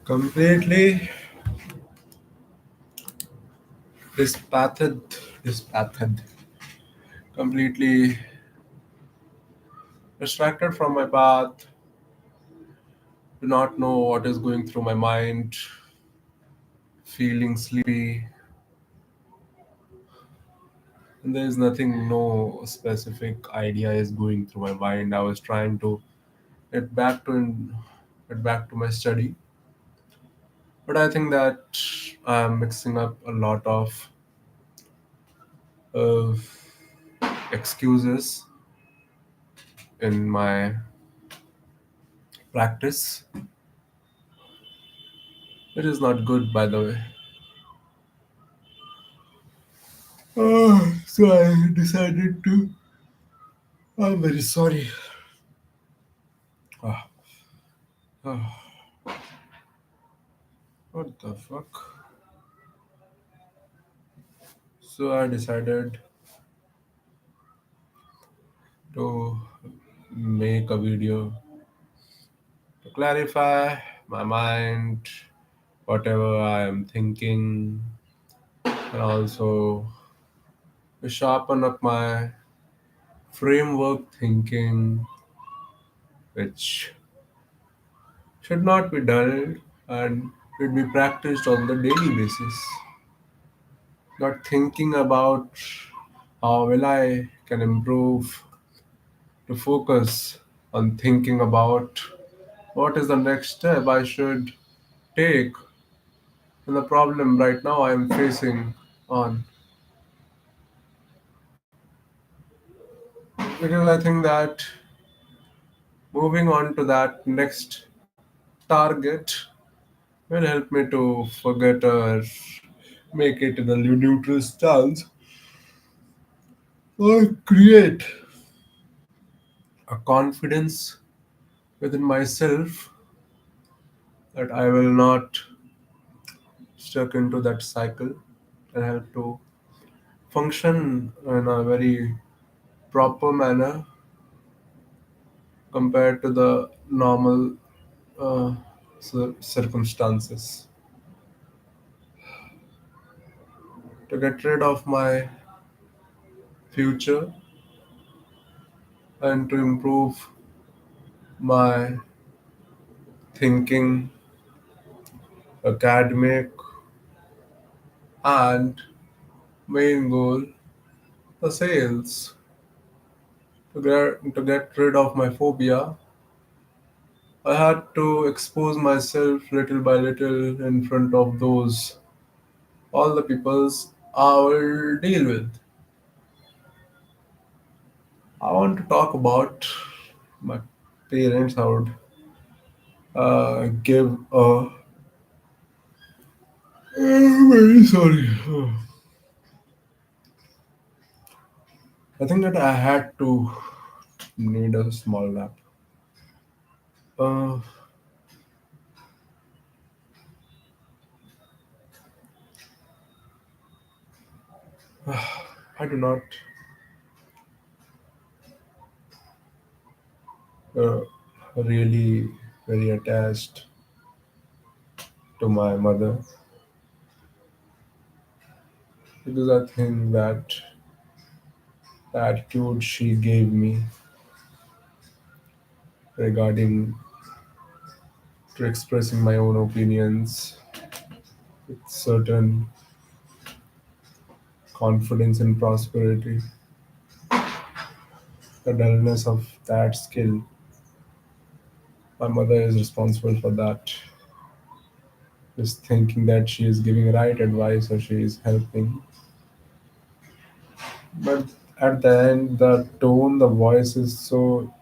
Completely dispathed, dispathed, completely distracted from my path, do not know what is going through my mind, feeling sleepy, and there is nothing, no specific idea is going through my mind. I was trying to get back to get back to my study, but I think that I'm mixing up a lot of uh, excuses in my practice. It is not good, by the way. So I decided to. I'm very sorry. Ah, ah, what the fuck? So I decided to make a video to clarify my mind, whatever I am thinking, and also to sharpen up my framework thinking, which should not be dulled and should be practiced on the daily basis. Not thinking about how well I can improve, to focus on thinking about what is the next step I should take in the problem right now I am facing on. Because I think that moving on to that next target will help me to forget or make it in a neutral stance or create a confidence within myself that I will not stuck into that cycle and help to function in a very proper manner compared to the normal uh, circumstances. To get rid of my future and to improve my thinking, academic, and main goal, the sales. To get rid of my phobia, I had to expose myself little by little in front of those all the peoples I will deal with. I want to talk about my parents. I would give a very sorry. I think that I had to need a small nap. Uh, I do not uh, really very attached to my mother because I think that the attitude she gave me regarding to expressing my own opinions with certain confidence and prosperity, the dullness of that skill. My mother is responsible for that. Just thinking that she is giving right advice or she is helping. But at the end, the tone, the voice is so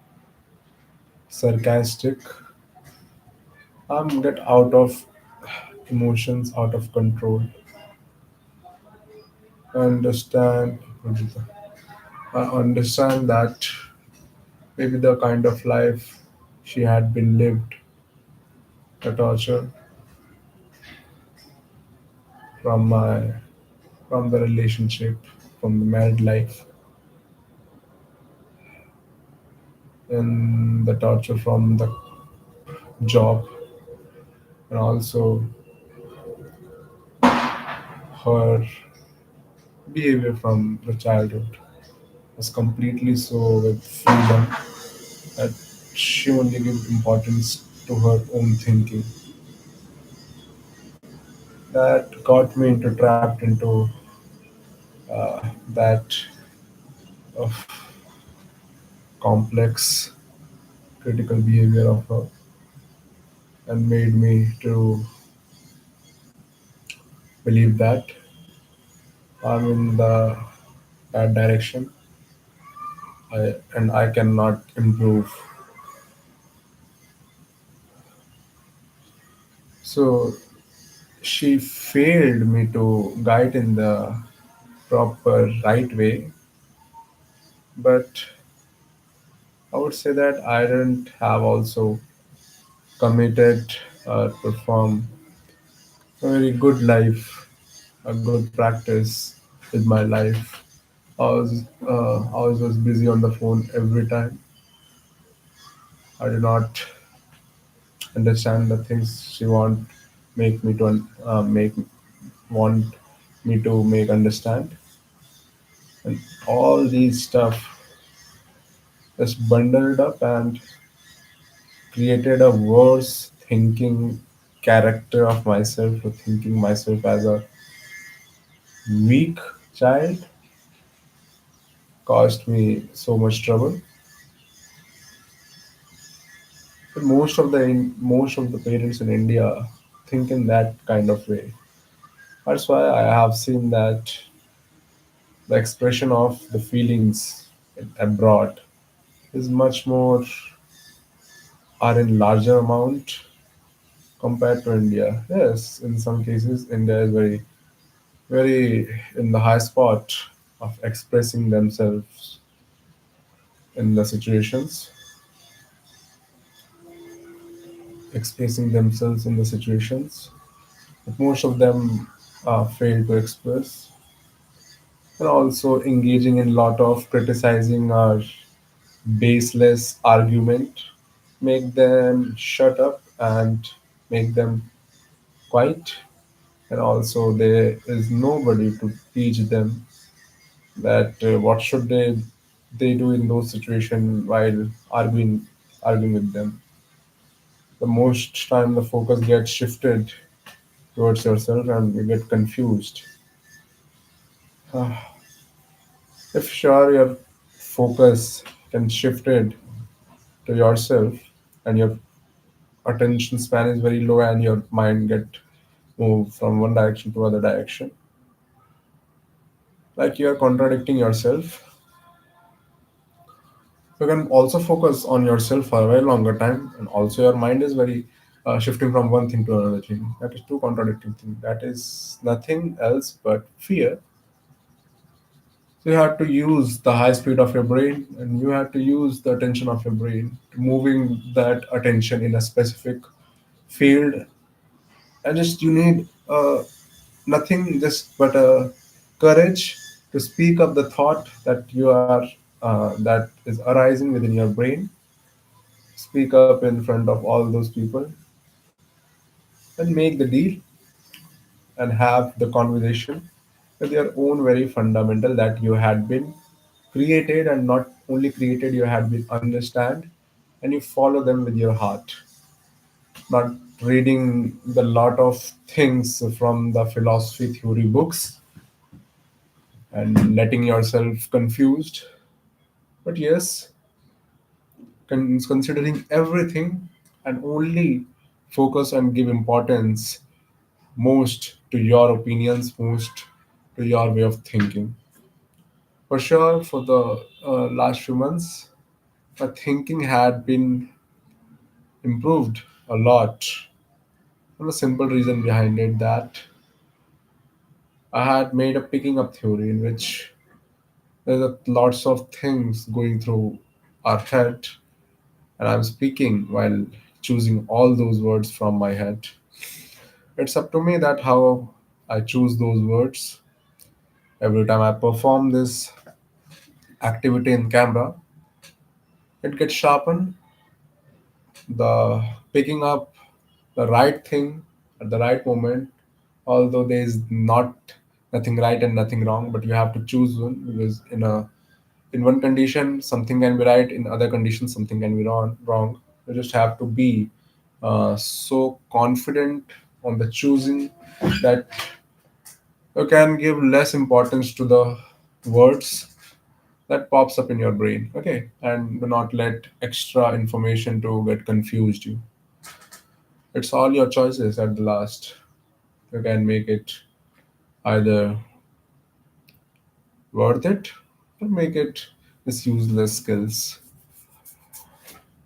sarcastic. I'm get out of emotions, out of control. I understand. I understand that maybe the kind of life she had been lived, the torture from my from the relationship, from the married life, and the torture from the job and also her behavior from the childhood was completely so with freedom that she only gave importance to her own thinking. That got me into trapped into that of complex critical behavior of her and made me to believe that I'm in the bad direction and I cannot improve. So she failed me to guide in the proper right way, but I would say that I didn't have also committed or perform a very good life, a good practice with my life. I was busy on the phone every time. I did not understand the things she make me to make want me to make understand, and all these stuff just bundled up and created a worse thinking character of myself, or thinking myself as a weak child, caused me so much trouble. But most of the parents in India think in that kind of way. That's why I have seen that the expression of the feelings abroad is much more are in larger amount compared to India. Yes, in some cases, India is very in the high spot of expressing themselves in the situations, expressing themselves in the situations. But most of them fail to express, and also engaging in lot of criticizing or baseless argument, make them shut up and make them quiet, and also there is nobody to teach them that what should they do in those situations while arguing with them. The most time the focus gets shifted towards yourself and you get confused. If sure your focus can shifted to yourself and your attention span is very low and your mind get moved from one direction to other direction, like you are contradicting yourself, you can also focus on yourself for a very longer time, and also your mind is very shifting from one thing to another thing. That is two contradicting things. That is nothing else but fear. So you have to use the high speed of your brain, and you have to use the attention of your brain to moving that attention in a specific field. And just you need nothing just but a courage to speak up the thought that you are that is arising within your brain. Speak up in front of all those people and make the deal and have the conversation with your own very fundamental that you had been created, and not only created, you had been understand, and you follow them with your heart, not reading the lot of things from the philosophy theory books and letting yourself confused. But yes, considering everything and only focus and give importance most to your opinions, most to your way of thinking. For sure, for the last few months, my thinking had been improved a lot. And a simple reason behind it that I had made a picking up theory in which there's lots of things going through our head, and I'm speaking while choosing all those words from my head. It's up to me that how I choose those words. Every time I perform this activity in camera, it gets sharpened. The picking up the right thing at the right moment. Although there is not nothing right and nothing wrong, but you have to choose one, because in one condition something can be right, in other conditions something can be wrong. You just have to be so confident on the choosing that you can give less importance to the words that pops up in your brain. Okay, and do not let extra information to get confused you. It's all your choices at the last. You can make it either worth it or make it this useless skills.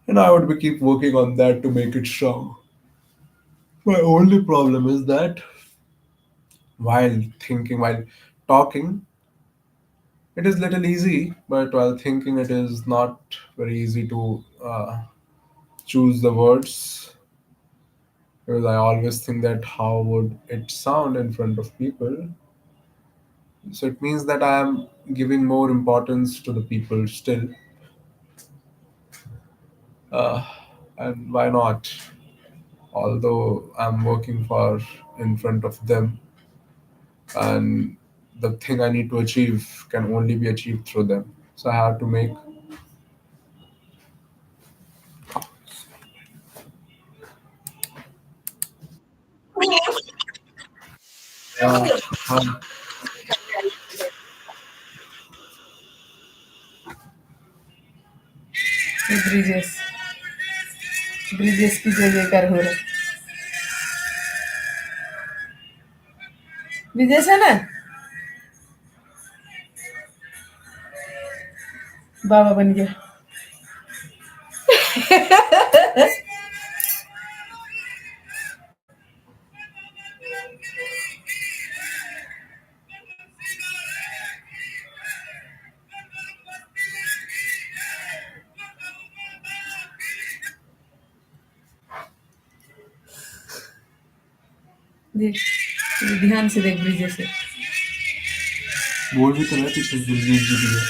And I would be keep working on that to make it strong. My only problem is that while talking, it is little easy, but while thinking, it is not very easy to choose the words, because I always think that how would it sound in front of people. So it means that I am giving more importance to the people still, uh, and why not? Although I'm working for in front of them, and the thing I need to achieve can only be achieved through them. So I have to make. Uh, um, Brijesh Brijesh की जय जयकार हो रहा है। ब्रिजेश है ना, बाबा बन गया। देख, ध्यान से देख ब्रिजेश से। बोल भी तो रहा है पीछे दिलजीत जी भी है।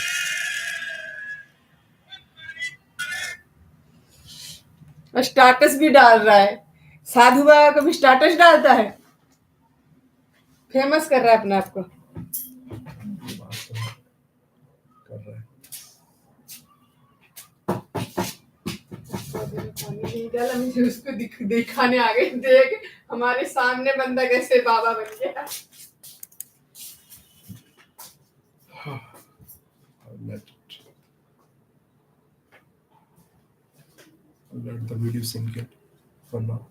और स्टाटस भी डाल रहा है। साधु बाबा कभी स्टाटस डालता है, फेमस कर रहा है अपने आप को। बात तो कर रहा है। पानी नहीं डाला, मुझे उसको दिखाने आ गई, देख हमारे सामने बंदा कैसे बाबा बन गया। Let it, let the video sink it for now.